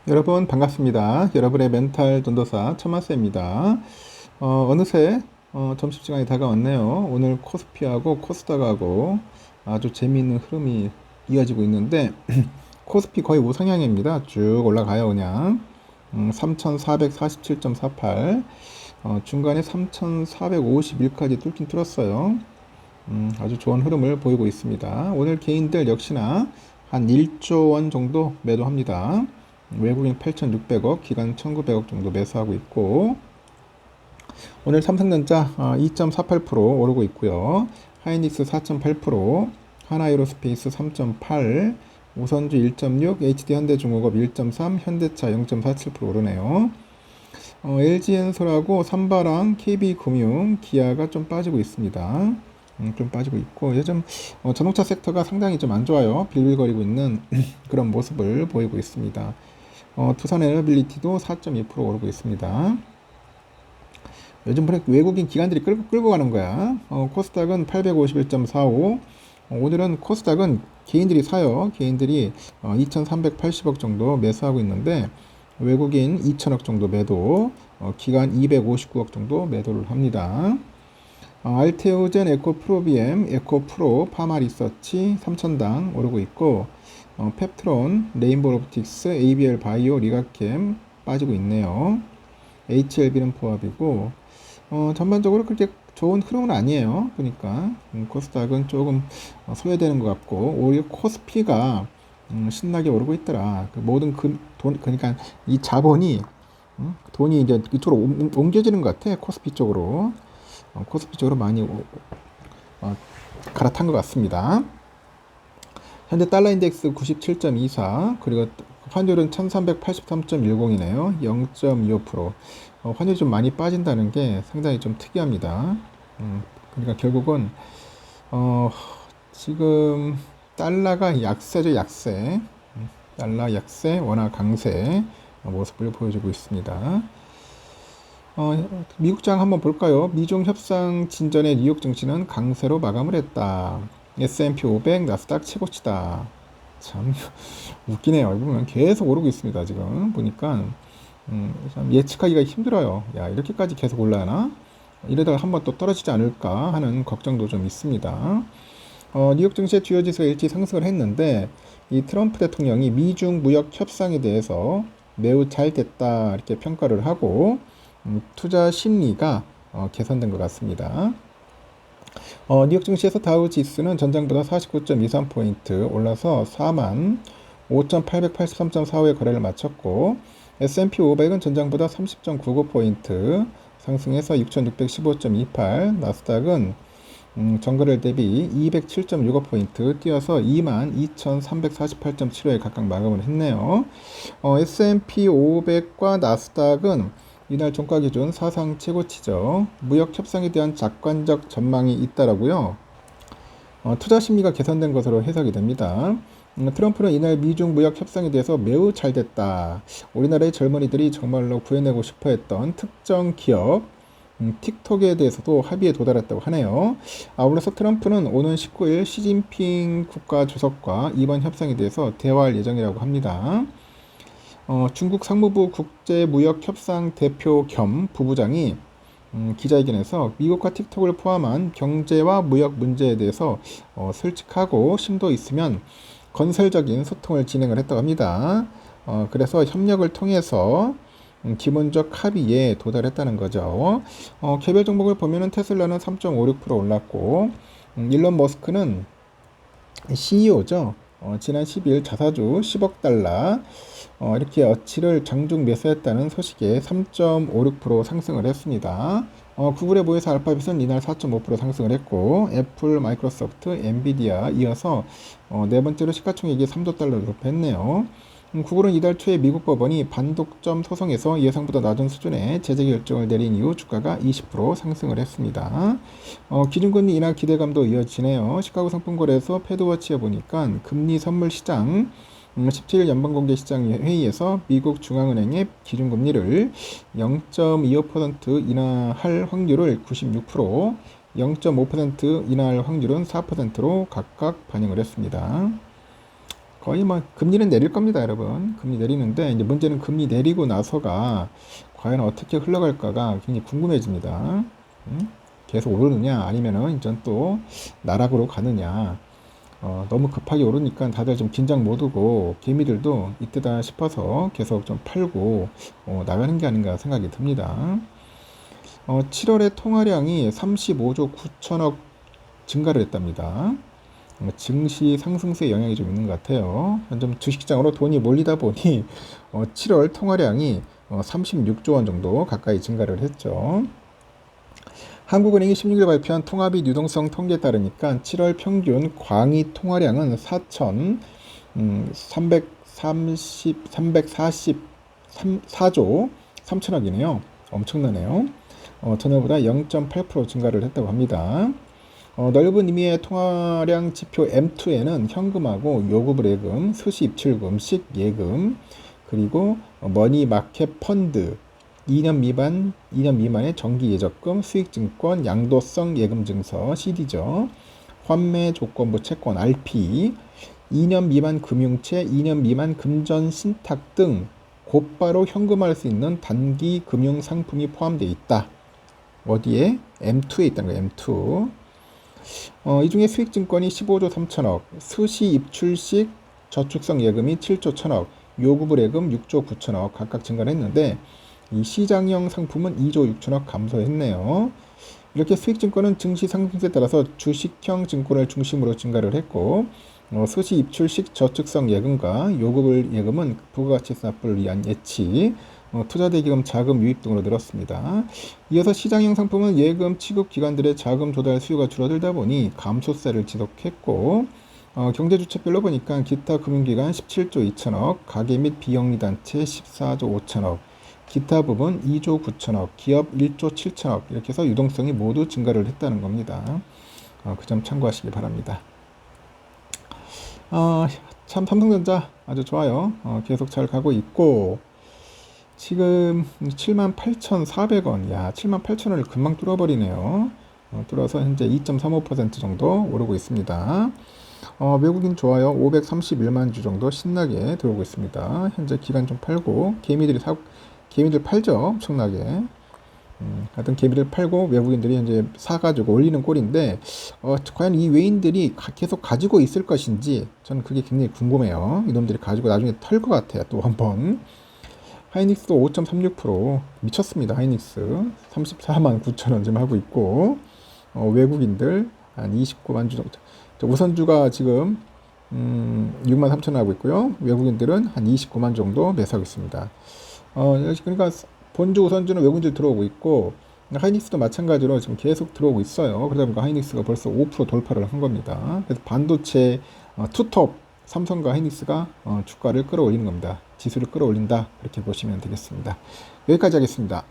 여러분 반갑습니다. 여러분의 멘탈 전도사 천마스입니다. 어느새 점심시간이 다가왔네요. 오늘 코스피하고 코스닥하고 아주 재미있는 흐름이 이어지고 있는데 코스피 거의 우상향입니다. 쭉 올라가요 그냥. 3447.48, 중간에 3451까지 뚫긴 뚫었어요. 아주 좋은 흐름을 보이고 있습니다. 오늘 개인들 역시나 한 1조 원 정도 매도합니다. 외국인 8,600억, 기관 1,900억 정도 매수하고 있고, 오늘 삼성전자 2.48% 오르고 있고요. 하이닉스 4.8%, 하나에로스페이스 3.8, 우선주 1.6, HD현대중공업 1.3, 현대차 0.47% 오르네요. LG엔솔하고 삼바랑 KB금융, 기아가 좀 빠지고 있습니다. 좀 빠지고 있고, 요즘 자동차 섹터가 상당히 좀 안 좋아요. 빌빌거리고 있는 그런 모습을 보이고 있습니다. 두산 에너빌리티도 4.2% 오르고 있습니다. 요즘 외국인 기관들이 끌고 가는 거야. 코스닥은 851.45. 오늘은 코스닥은 개인들이 사요. 개인들이 2,380억 정도 매수하고 있는데 외국인 2,000억 정도 매도, 기관 259억 정도 매도를 합니다. 알테오젠, 에코프로비엠, 에코프로, 파마리서치 3,000당 오르고 있고, 펩트론, 레인보로옵틱스, ABL 바이오, 리가캠 빠지고 있네요. HLB는 포함이고, 전반적으로 그렇게 좋은 흐름은 아니에요. 보니까 코스닥은 조금 소외되는 것 같고, 오히려 코스피가 신나게 오르고 있더라. 그 모든 그러니까 이 자본이 돈이 이제 이쪽으로 옮겨지는 것 같아. 코스피 쪽으로. 코스피 쪽으로 많이 갈아탄 것 같습니다. 현재 달러 인덱스 97.24, 그리고 환율은 1383.10이네요. 0.25%. 환율이 좀 많이 빠진다는 게 상당히 좀 특이합니다. 그러니까 결국은 지금 달러가 약세죠, 약세. 달러 약세, 원화 강세 모습을 보여주고 있습니다. 미국장 한번 볼까요? 미중 협상 진전의 뉴욕 증시는 강세로 마감을 했다. S&P 500, 나스닥 최고치다. 참 웃기네요. 보면 계속 오르고 있습니다. 지금 보니까 참 예측하기가 힘들어요. 야, 이렇게까지 계속 올라나? 이러다가 한번 또 떨어지지 않을까 하는 걱정도 좀 있습니다. 뉴욕 증시의 주요 지수가 일시 상승을 했는데 이 트럼프 대통령이 미중 무역 협상에 대해서 매우 잘 됐다 이렇게 평가를 하고 투자 심리가 개선된 것 같습니다. 뉴욕 증시에서 다우 지수는 전장보다 49.23포인트 올라서 45,883.45의 거래를 마쳤고, S&P 500은 전장보다 30.99포인트 상승해서 6,615.28, 나스닥은 전거래일 대비 207.65포인트 뛰어서 22,348.75에 각각 마감을 했네요. S&P 500과 나스닥은 이날 종가 기준 사상 최고치죠. 무역 협상에 대한 낙관적 전망이 있다라고요. 투자 심리가 개선된 것으로 해석이 됩니다. 트럼프는 이날 미중 무역 협상에 대해서 매우 잘 됐다. 우리나라의 젊은이들이 정말로 구해내고 싶어 했던 특정 기업, 틱톡에 대해서도 합의에 도달했다고 하네요. 아울러서 트럼프는 오는 19일 시진핑 국가주석과 이번 협상에 대해서 대화할 예정이라고 합니다. 중국 상무부 국제무역협상 대표 겸 부부장이 기자회견에서 미국과 틱톡을 포함한 경제와 무역 문제에 대해서 솔직하고 심도 있으면 건설적인 소통을 진행을 했다고 합니다. 그래서 협력을 통해서 기본적 합의에 도달했다는 거죠. 개별 종목을 보면은 테슬라는 3.56% 올랐고, 일론 머스크는 CEO죠. 지난 10일 자사주 10억 달러 이렇게 어치를 장중 매수했다는 소식에 3.56% 상승을 했습니다. 구글에 모여서 알파벳은 이날 4.5% 상승을 했고, 애플, 마이크로소프트, 엔비디아 이어서 네 번째로 시가총액이 3조 달러를 돌파했네요. 구글은 이달 초에 미국 법원이 반독점 소송에서 예상보다 낮은 수준의 제재 결정을 내린 이후 주가가 20% 상승을 했습니다. 기준금리 인하 기대감도 이어지네요. 시카고 상품거래소 패드워치에 보니까 금리 선물 시장 17일 연방공개시장 회의에서 미국 중앙은행의 기준금리를 0.25% 인하할 확률을 96%, 0.5% 인하할 확률은 4%로 각각 반영을 했습니다. 거의 뭐 금리는 내릴 겁니다, 여러분. 금리 내리는데 이제 문제는 금리 내리고 나서가 과연 어떻게 흘러갈까가 굉장히 궁금해집니다. 계속 오르느냐 아니면은 이제 또 나락으로 가느냐. 너무 급하게 오르니까 다들 좀 긴장 모드고 개미들도 이때다 싶어서 계속 좀 팔고 나가는 게 아닌가 생각이 듭니다. 7월에 통화량이 35조 9천억 증가를 했답니다. 증시 상승세에 영향이 좀 있는 것 같아요. 좀 주식시장으로 돈이 몰리다 보니 7월 통화량이 36조 원 정도 가까이 증가를 했죠. 한국은행이 16일 발표한 통화비 유동성 통계에 따르니까 7월 평균 광의 통화량은 344조 3천억이네요. 엄청나네요. 전날보다 0.8% 증가를 했다고 합니다. 넓은 의미의 통화량 지표 M2에는 현금하고 요구불 예금, 수시 입출금식 예금, 그리고 머니마켓 펀드, 2년 미만의 정기 예적금, 수익증권, 양도성 예금 증서, CD죠. 환매 조건부 채권, RP, 2년 미만 금융채, 2년 미만 금전 신탁 등 곧바로 현금화할 수 있는 단기 금융 상품이 포함되어 있다. 어디에? M2에 있다는 거예요, M2. 이 중에 수익증권이 15조 3천억, 수시 입출식 저축성 예금이 7조 1천억, 요구불 예금 6조 9천억 각각 증가를 했는데 이 시장형 상품은 2조 6천억 감소했네요. 이렇게 수익증권은 증시 상승세에 따라서 주식형 증권을 중심으로 증가를 했고 수시 입출식 저축성 예금과 요구불 예금은 부가가치 납부를 위한 예치, 투자대기금 자금 유입 등으로 늘었습니다. 이어서 시장형 상품은 예금 취급 기관들의 자금 조달 수요가 줄어들다 보니 감소세를 지속했고 경제주체별로 보니까 기타 금융기관 17조 2천억, 가계 및 비영리단체 14조 5천억, 기타 부분 2조 9천억, 기업 1조 7천억 이렇게 해서 유동성이 모두 증가를 했다는 겁니다. 그 점 참고하시기 바랍니다. 참 삼성전자 아주 좋아요. 계속 잘 가고 있고 지금 78,400원, 야 78,000원을 금방 뚫어버리네요. 뚫어서 현재 2.35% 정도 오르고 있습니다. 외국인 좋아요. 531만 주 정도 신나게 들어오고 있습니다. 현재 기간 좀 팔고 개미들 팔죠, 엄청나게. 하여튼 개미를 팔고 외국인들이 현재 사가지고 올리는 꼴인데 과연 이 외인들이 계속 가지고 있을 것인지 저는 그게 굉장히 궁금해요. 이놈들이 가지고 나중에 털 것 같아요. 또 한번. 하이닉스도 5.36% 미쳤습니다. 하이닉스 34만 9천원 지금 하고 있고 외국인들 한 29만 주 정도. 우선주가 지금 6만 3천원 하고 있고요. 외국인들은 한 29만 정도 매수하고 있습니다. 그러니까 본주 우선주는 외국인들 들어오고 있고 하이닉스도 마찬가지로 지금 계속 들어오고 있어요. 그러다 보니까 하이닉스가 벌써 5% 돌파를 한 겁니다. 그래서 반도체 투톱 삼성과 하이닉스가 주가를 끌어올리는 겁니다. 지수를 끌어올린다, 그렇게 보시면 되겠습니다. 여기까지 하겠습니다.